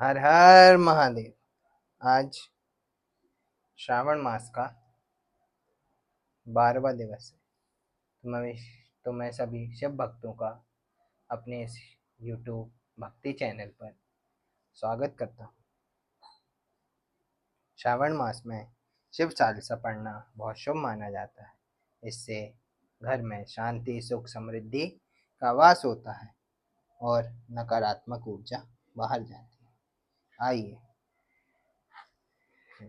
हर हर महादेव। आज श्रावण मास का 12वां दिवस है। तो मैं सभी शिव भक्तों का अपने इस YouTube भक्ति चैनल पर स्वागत करता हूँ। श्रावण मास में शिव चालीसा पढ़ना बहुत शुभ माना जाता है। इससे घर में शांति, सुख, समृद्धि का वास होता है और नकारात्मक ऊर्जा बाहर जाती है। आइए,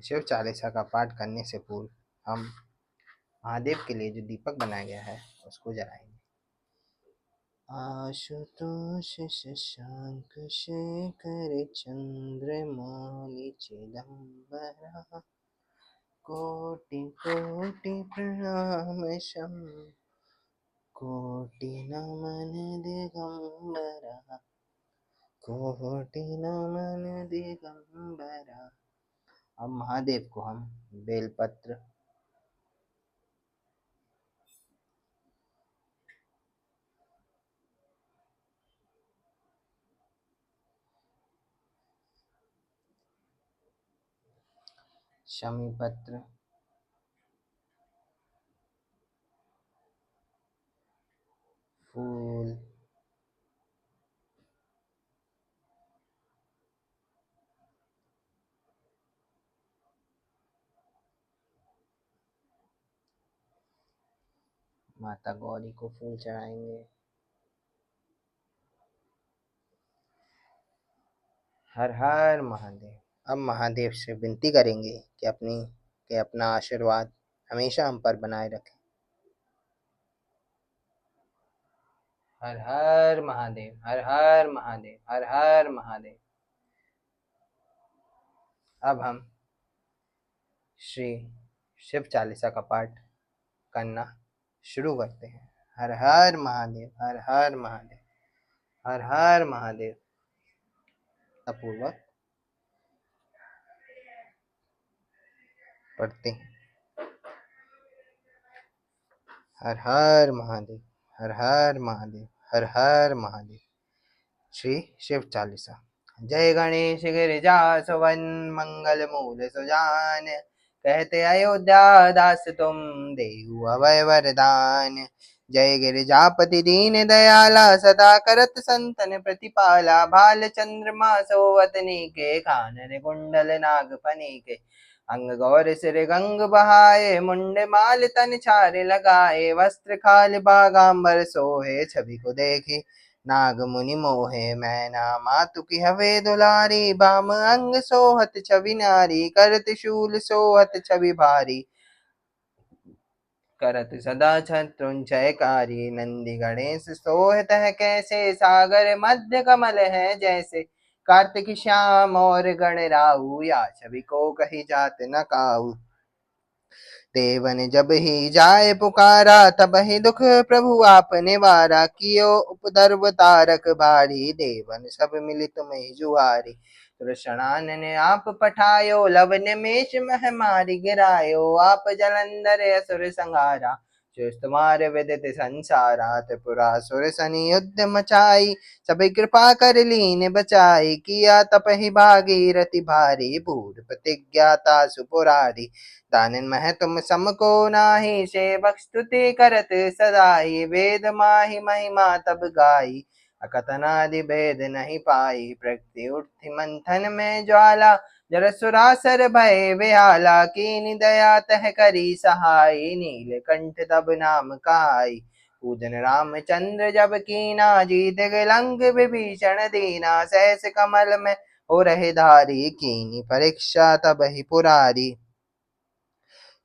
शिव चालीसा का पाठ करने से पूर्व हम महादेव के लिए जो दीपक बनाया गया है उसको जलाएंगे। आशुतोष शशांक शेखर चंद्रमौलि चिदंबरा, कोटि कोटि प्रणाम कोटि नमन दिगंबरा, कोटि नमन दिगंबरा। अब महादेव को हम बेलपत्र, शमी पत्र, फूल, माता गौरी को फूल चढ़ाएंगे। हर हर महादेव। अब महादेव से विनती करेंगे कि अपना आशीर्वाद हमेशा हम पर बनाए रखें। हर हर महादेव, हर हर महादेव, हर हर महादेव। अब हम श्री शिव चालीसा का पाठ करना शुरू करते हैं। हर हर महादेव, हर हर महादेव, हर हर महादेव। पूर्वक पढ़ते हैं। हर हर महादेव, हर हर महादेव, हर हर महादेव। श्री शिव चालीसा। जय गणेश गिरिजासुवन मंगल मूल सुजान, कहते अयोध्या दास तुम देहु अभय वरदान। जय गिरिजापति दीन दयाला, सदा करत संतन प्रतिपाला। भाल चंद्रमा सोवतनी के, कानन कुंडल नाग फनी के। अंग गौर सिर गंग बहाए, मुंड माल तन छारे लगाए। वस्त्र खाल बागांबर सोहे, छवि को देखी नाग मुनि मोहे। मैना मातु की हवे दुलारी, बाम अंग सोहत छवि नारी। करत शूल सोहत छवि भारी, करत सदा शत्रुंजयकारी। नंदी गणेश सोहत है कैसे, सागर मध्य कमल है जैसे। कार्तिक श्याम और गणराऊ, या छवि को कही जात न काऊ। देवन जब ही जाए पुकारा, तब ही दुख प्रभु आपने वारा। कियो उपद्रव तारक भारी, देवन सब मिली तुम्हें जुआरी। कृष्णान ने आप पठायो, लवन मेष मह मारी गिरायो। आप जलंधर असुर संहारा, तुम्हार विदित संसारा। त्रिपुरासुर सनि युद्ध मचाई, सभी कृपा कर लीन बचाई। किया तप ही भागीरथी भारी, भूर प्रतिज्ञाता सुपुरारी। दानन मह तुम समको नाही, सेवक स्तुति करत सदाई। वेद माहि महिमा तब गाई, अकथनादि भेद नहीं पाई। प्रकृति उठि मंथन में ज्वाला, जर सुरासर भय बेहाला। कीनि दया तह करी सहाई, नीलकंठ तब नाम कहाई। पूजन रामचंद्र जब कीना, जीत लंक विभीषण दीना। सहस कमल में हो रहे धारी, कीनी परीक्षा तब ही पुरारी।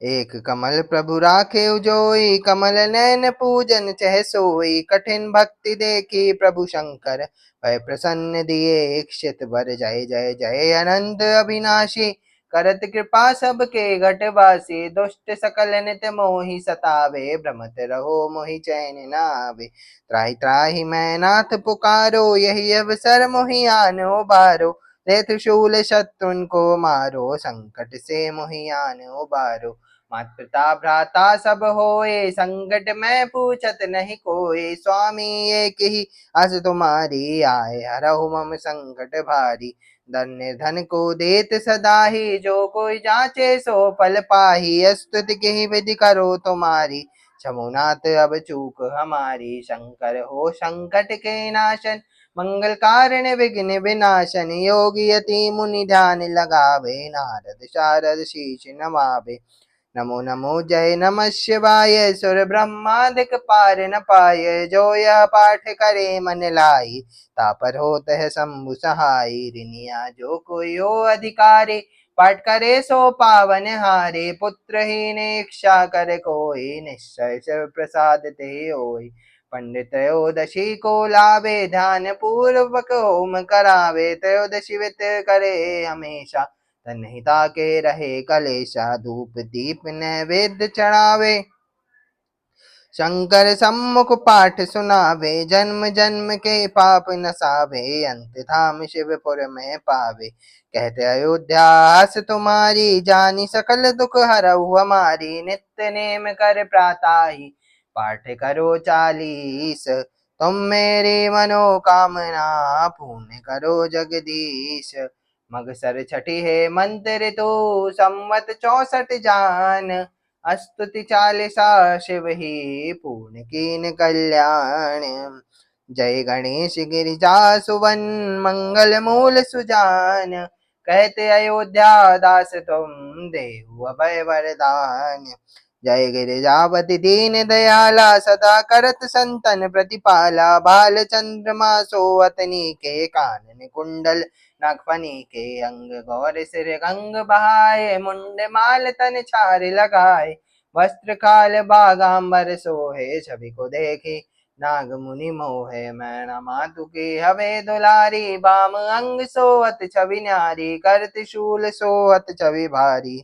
एक कमल प्रभु राखे उजोई, कमल नैन पूजन चह सोई। कठिन भक्ति देखी प्रभु शंकर, भय प्रसन्न दिए इक्षित वर। जय जय जय अनंत अविनाशी, करत कृपा सबके घटवासी। दुष्ट सकल नित मोहि सतावे, भ्रमत रहो मोहि चैन न आवे। त्राहि त्राहि मैं नाथ पुकारो, यही अवसर मोहि आनो बारो। ले त्रिशूल शत्रुन को मारो, संकट से मोहि आनो बारो। मात पिता भ्राता सब होए, संकट में पूछत नहीं कोई। स्वामी एक ही अस तुम्हारी, आए हरहु मम संकट भारी। धन निर्धन को देत सदा ही, जो कोई जाचे सो फल पाही। स्तुति की विधि करो तुम्हारी, छमुनाथ अब चूक हमारी। शंकर हो संकट के नाशन, मंगल कारण विघ्न विनाशन। योगी यति मुनि ध्यान लगावे, नारद शारद शीश नमावे। नमो नमो जय नमः शिवाय, सुर ब्रह्मादिक पार न पाए। जो यह पाठ करे मन लाई, तापर होत है शंभु सहाय। रिनिया जो कोई हो अधिकारी, पाठ करे सो पावन हारे। पुत्रहीन इच्छा कर कोई, निश्चय शिव प्रसाद ते होई। पंडित त्रयोदशी को लावे, ध्यान पूर्वक होम करावे। त्रयोदशी व्रत करे हमेशा, तन्हिता के रहे कलेशा। धूप दीप नैवेद्य चढ़ावे, शंकर सम्मुख पाठ सुनावे। जन्म जन्म के पाप नसावे, अंत धाम शिवपुर में पावे। कहते अयोध्या हस तुम्हारी, जानी सकल दुख हरऊ हमारी। नित्य नेम कर प्राताही, पाठ करो 40। तुम मेरी मनोकामना, पूर्ण करो जगदीश। मगसर छठी है मंत्र तो, संवत 64 जान। स्तुति 40 शिव ही, पूर्ण कीन कल्याण। जय गणेश गिरिजा सुवन, मंगल मूल सुजान। कहते अयोध्या दास तुम, देहु अभय वरदान। जय गिरिजापति दीन दयाला, सदा करत संतन प्रतिपाला। बाल चंद्रमा सोवतनी के, कानन कुंडल नागफनी के। अंग गौर सिर गंग बहाए, मुंड माल तन छार लगाए। वस्त्र काल बागाम्बर सोहे, छवि को देखे नाग मुनि मोहे। मैना मातु की हवे दुलारी, बाम अंग सोवत छवि न्यारी। करत शूल सोवत छवि भारी,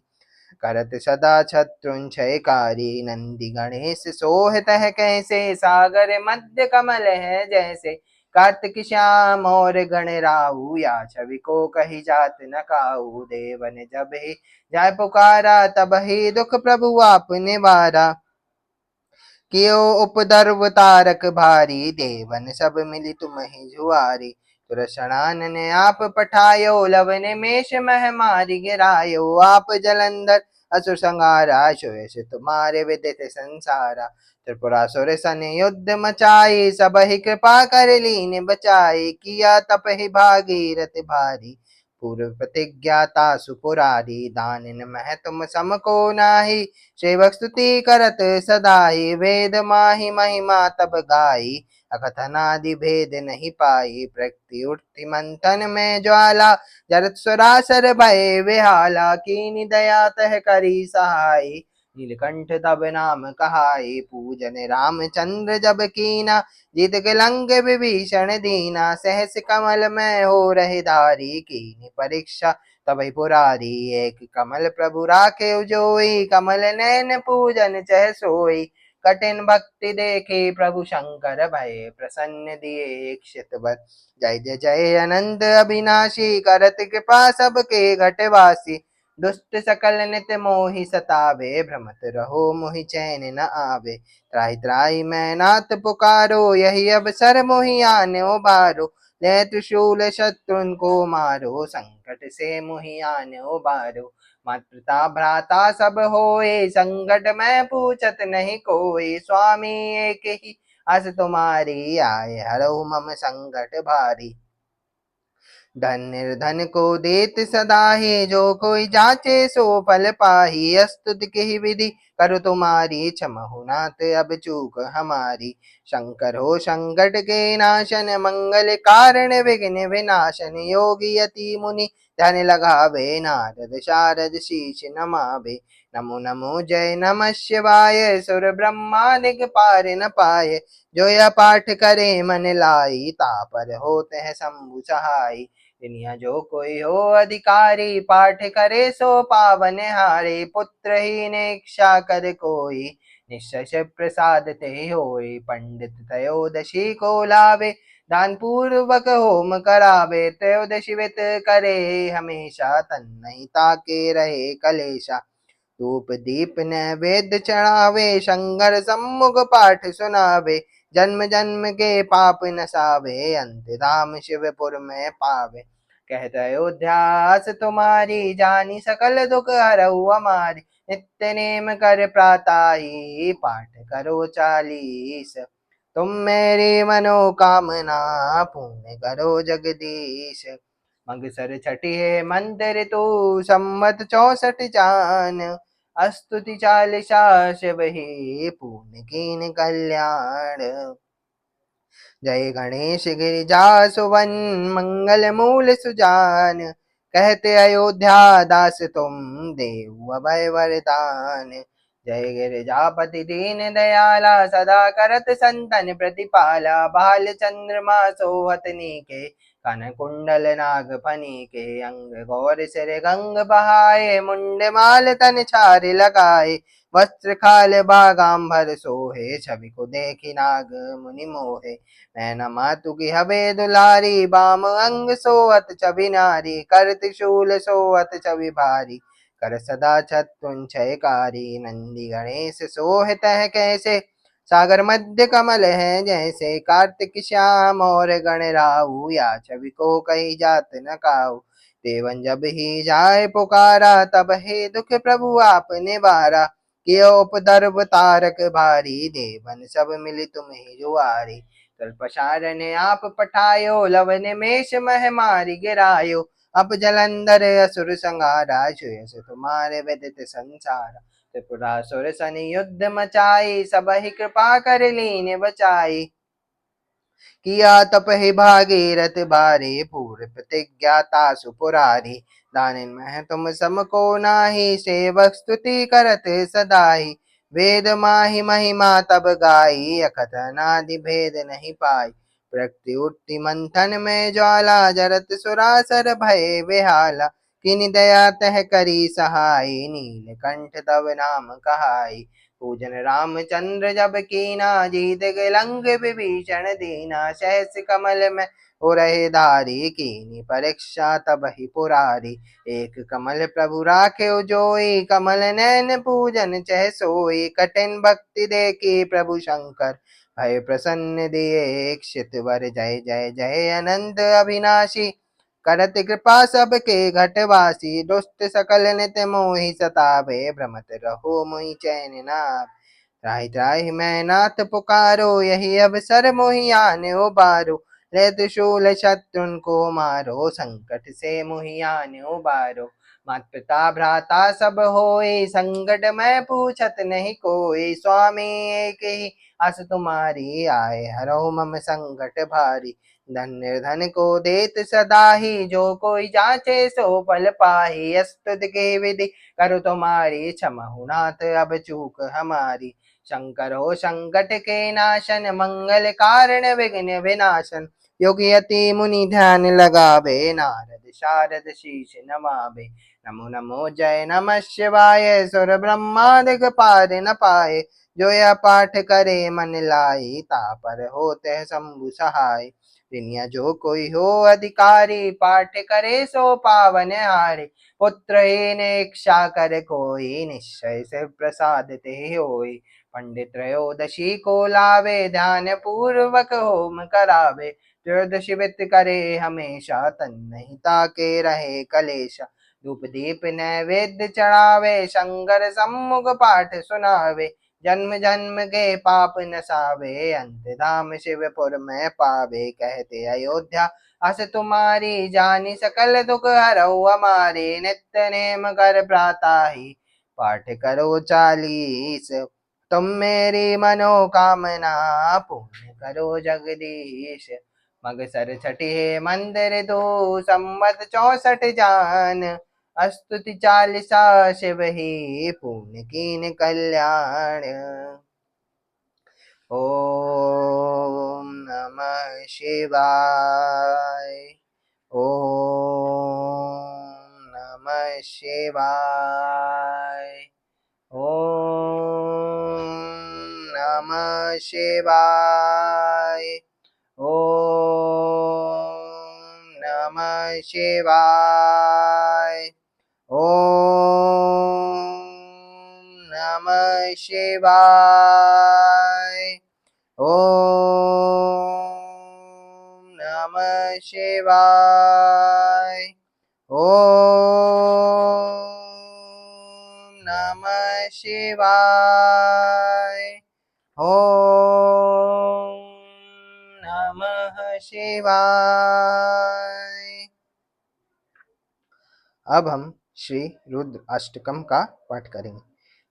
करत सदा शत्रुंजयकारी। नंदी गणेश सोहत है कैसे, सागर मध्य कमल है जैसे। कार्तिक श्याम और गणराऊ, या छवि को कही जात न काऊ। देवन जब ही जाय पुकारा, तब ही दुख प्रभु आपने वारा। कियो उपद्रव तारक भारी, देवन सब मिली तुम ही जुआरी। तुरसनान ने आप पठायो, लव ने मेष मह मारी गिरायो। आप जलंधर असुर संहारा, शोष तुम्हारे विदित संसारा। त्रिपुरासुर सन युद्ध मचाई, सब ही कृपा कर लीन बचाई। किया तप ही भागीरथ भारी, पूर्व प्रतिज्ञाता सुपुरारी। दानिन मह तुम सम को नाही, सेवक स्तुति करत सदाई। वेद माही महिमा तब गाई, अकथनादि भेद नहीं पाई। प्रकृति उठती मंथन में ज्वाला, जरत सुरासर भय विहाला। कीनि दया तह करी सहाय, नीलकंठ तब नाम कहाई। पूजन रामचंद्र जब कीना, जीत गलंग विभीषण दीना। सहस कमल में हो रहे धारी, कीनि परीक्षा तबहि पुरारी। एक कमल प्रभु राखे जोई, कमल नैन पूजन चह सोई। कठिन भक्ति देखे प्रभु शंकर, भय प्रसन्न दिए इक्षित वर। जय जय जय अनंत अविनाशी, करत कृपा सबके घटवासी। दुष्ट सकल नित मोहि सतावे, भ्रमत रहो मोहि चैन न आवे। त्राहि त्राहि मैं नाथ पुकारो, यही अवसर मोहि आने उबारो। ले त्रिशूल शत्रुन को मारो, संकट से मोहि आने उबारो। मात पिता भ्राता सब होए, संकट में पूछत नहीं कोई। स्वामी एक ही आस तुम्हारी, आए हरऊ मम संकट भारी। धन निर्धन को देत सदा ही, जो कोई जाचे सो फल पाही। स्तुति की विधि करु तुम्हारी, क्षमहु नाथ अब चूक हमारी। शंकर हो संकट के नाशन, मंगल कारण विघ्न विनाशन। योगी यति मुनि ध्यान लगावे, नारद शारद शीश नमावे। नमो नमो जय नमः शिवाय, सुर ब्रह्मादिक पार न पाए। जो यह पाठ करे मन लाई, तापर होते हैं शंभु सहाय। दुनिया जो कोई हो अधिकारी, पाठ करे सो पावन हारे। पुत्रहीन इच्छा कर कोई, निश्चय शिव प्रसाद ते होई। पंडित त्रयोदशी को लावे, दान पूर्वक होम करावे। त्रयोदशी व्रत करे हमेशा, तन्हिता के रहे कलेशा। धूप दीप नैवेद्य चढ़ावे, शंकर सम्मुख पाठ सुनावे। जन्म जन्म के पाप नसावे, अंत धाम शिवपुर में पावे। कहत अयोध्यास तुम्हारी, जानी सकल दुख हरऊ हमारी। नित्य नेम कर प्राताही, पाठ करो 40। तुम मेरी मनोकामना, पूर्ण करो जगदीश। मगसर छठी है मंदिर तू, सम्मत 64 जान। स्तुति 40 शिव ही, पूर्ण कीन कल्याण। जय गणेश गिरिजासुवन, मंगल मूल सुजान। कहते अयोध्या दास तुम, देहु अभय वरदान। जय गिरिजापति दीन दयाला, सदा करत संतन प्रतिपाला। बाल चंद्रमा सोहत नीके, कन कुंडल नाग फनी के। अंग गौर सिर गंग बहाए, मुंड माल तन छारे लगाए। वस्त्र खाल बागाम्बर सोहे, छवि को देखी नाग मुनि मोहे। नैना मातु की हबे दुलारी, बाम अंग सोअत छवि नारी। कर त्रिशूल सोअत छवि भारी, कर सदा छत्रछयकारी। नंदी गणेश सोहत है कैसे, सागर मध्य कमल है जैसे। कार्तिक श्याम और गणराऊ, या छवि को कही जात न काऊ। देवन जब ही जाय पुकारा, तब हे दुख प्रभु आपने बारा। कियो उपद्रव तारक भारी, देवन सब मिली तुम्हें जुआरी। तल्पशार ने आप पठायो, लव निमेष मह मारी गिरायो। अब जलंधर असुर संहारा, छुयस तुम्हारे विदित संसारा। त्रिपुरासुर सन युद्ध मचाई, सब ही कृपा कर लीन बचाई। किया तप ही भागीरथ भारी, पूर्व प्रतिज्ञा तासु पुरारी। दानिन मह तुम सम को नाही, सेवक स्तुति करत सदाई। वेद माहि महिमा तब गाई, अकथ अनादि भेद नहीं पाई। प्रकृति उठती मंथन में ज्वाला, जरत सुरासर भय बेहाला। किनि दया तह करी सहाई, नीलकंठ तब नाम कहाई। पूजन रामचंद्र जब कीना, जीत गलंग विभीषण दीना। सहस कमल में उरहि धारी, कीनी परीक्षा तब ही पुरारी। एक कमल प्रभु राखे जोई, कमल नैन पूजन चह सोई। कठिन भक्ति देखी प्रभु शंकर, भय प्रसन्न दिए इक्षित वर। जय जय जय अनंत अविनाशी, करत कृपा सबके घटवासी। दुष्ट सकल नित मोहि सतावे, भ्रमत रहो मोहि चैन ना। त्राहि त्राहि मैं नाथ पुकारो, यही अवसर मोहि आने उबारो। ले त्रिशूल शत्रुन को मारो, संकट से मोहि आने उबारो। मात पिता भ्राता सब होए, संकट मैं पूछत नहीं कोई। स्वामी एक ही आस तुम्हारी, आए हरहु मम संकट भारी। धन निर्धन को देत सदा ही, जो कोई जाचे सो फल पाही। स्तुति के विधि करो तुम्हारी, क्षमहु नाथ अब चूक हमारी। शंकर हो संकट के नाशन, मंगल कारण विघ्न विनाशन। योगी यति मुनि ध्यान लगावे, नारद शारद शीश नमावे। नमो नमो जय नमः शिवाय, सुर ब्रह्मादिक पार न पाए। जो यह पाठ करे मन लाई, तापर होते शंभु सहाय। दुनिया जो कोई हो अधिकारी, पाठ करे सो पावन हारे। पुत्रहीन इच्छा कर कोई, निश्चय से प्रसाद ते होई। पंडित त्रयोदशी को लावे, ध्यान पूर्वक होम करावे। त्रयोदशी व्रत करे हमेशा, तन नहीं ताके रहे कलेशा। धूप दीप नैवेद्य चढ़ावे, शंकर सम्मुख पाठ सुनावे। जन्म जन्म के पाप नसावे, अंत धाम शिवपुर में पावे। कहते अयोध्या अस तुम्हारी, जानी सकल दुख हरऊ हमारे। नित्य नेम कर प्राताही, पाठ करो 40। तुम मेरी मनोकामना, पूर्ण करो जगदीश। मगसर छठी है मंदिर दो, सम्मत 64 जान। स्तुति 40 शिव ही, पूर्ण कीन कल्याण। ओम नमः शिवाय। ओम नमः शिवाय। ओम नमः शिवाय। ओम नमः शिवाय। ओम नमः शिवाय। ओम नमः शिवाय। ओम नमः शिवाय। ओम नमः शिवाय। अब हम श्री रुद्र अष्टकम का पाठ करेंगे।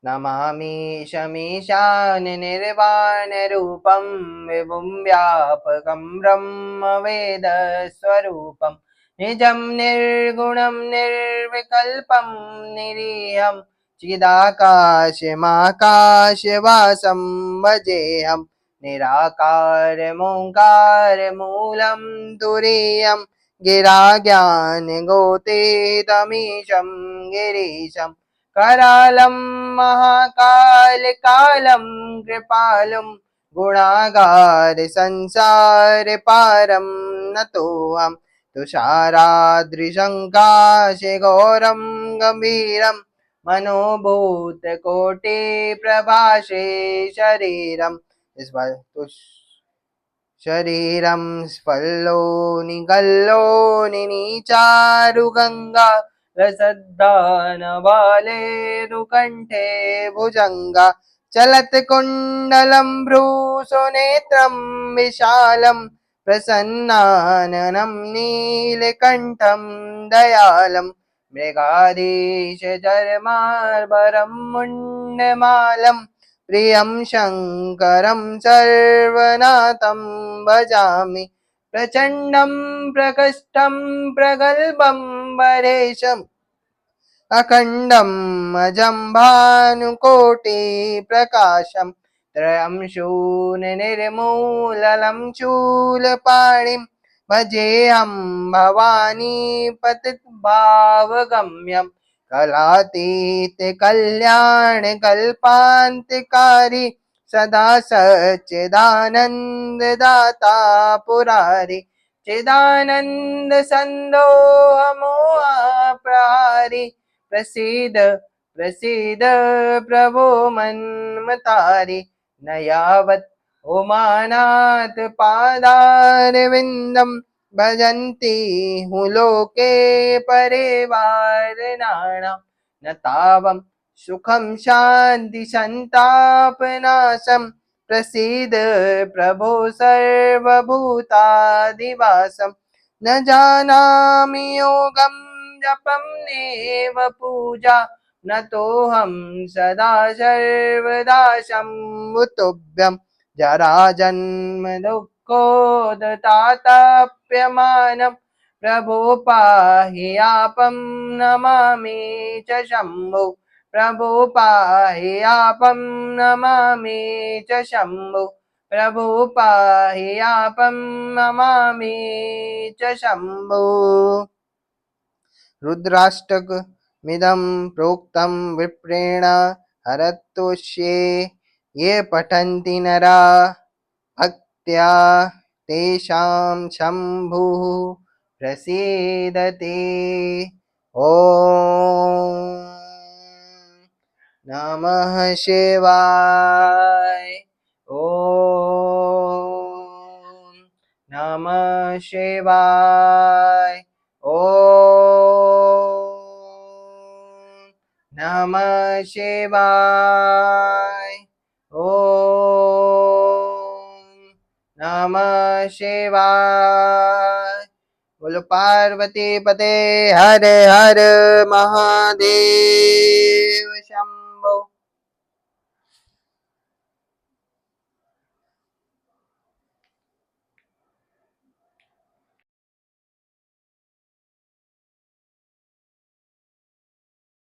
नमामि शमीशान निर्वाण रूपम विभुं व्यापकं ब्रह्म वेद स्वरूपम निजं निर्गुणं निर्विकल्पं निरीहं चिदाकाशमाकाशवासं भजेऽहं निराकारमोङ्कारमूलं तुरीयं गिरा ज्ञान गोतीतमीशं गिरीशं करालं महाकाल कालं कृपालुं गुणागार संसार पारं नतोऽहं तुषाराद्रिशङ्काशगौरं गम्भीरं मनोभूतकोटिप्रभासे शरीरम् इस बार तो शरीरं स्फल्लोनिगल्लोनिचारुगङ्गा रसद्दानबालेरुकण्ठे भुजङ्गा चलत्कुण्डलं भ्रूसुनेत्रं विशालं प्रसन्नाननं नीलकण्ठं दयालं मृगाधीशचर्मार्बरं मुण्डमालं प्रियं शङ्करं सर्वनाथं भजामि प्रचण्डं प्रकष्टं प्रगल्भं वरेशम् अखण्डम् अजं भानुकोटिप्रकाशं त्रयं शून्यनिर्मूलनं शूलपाणिं भजेऽहं भवानी पतितभावगम्यं कलातीतकल्याणकल्पान्तिकारी सदा सच्चिदानन्ददाता पुरारी चिदानन्द सन्दोहमोहाप्रहारी प्रसीद प्रसीद प्रभो मन्मतारि न यावत् उमानाथ पादारविन्दं भजन्ति हूँ लोके परिवारणानां न तावं सुखं शान्ति संतापनाशं प्रसीद प्रभो सर्वभूतादिवासं न जानामि योगं जपं नेव पूजा न तोऽहं सदा सर्वदा शम्भुतुभ्यं जराजन्म दुःखोदताताप्यमानं प्रभो पाहि आपं नमामि च शम्भो प्रभो पाहि आपं नमामि च शम्भो प्रभो पाहि आपं नमामि च शम्भो। रुद्राष्टक मिदं प्रोक्तं विप्रेण हरतोष्ये ये पठन्ति नरा भक्त्या तेषां शम्भुः प्रसीदते। ॐ नमः शिवाय। ॐ नमः शिवाय। ॐ नमः शिवाय। ॐ नमः शिवाय। बोलो पार्वती पते हर हर महादेव।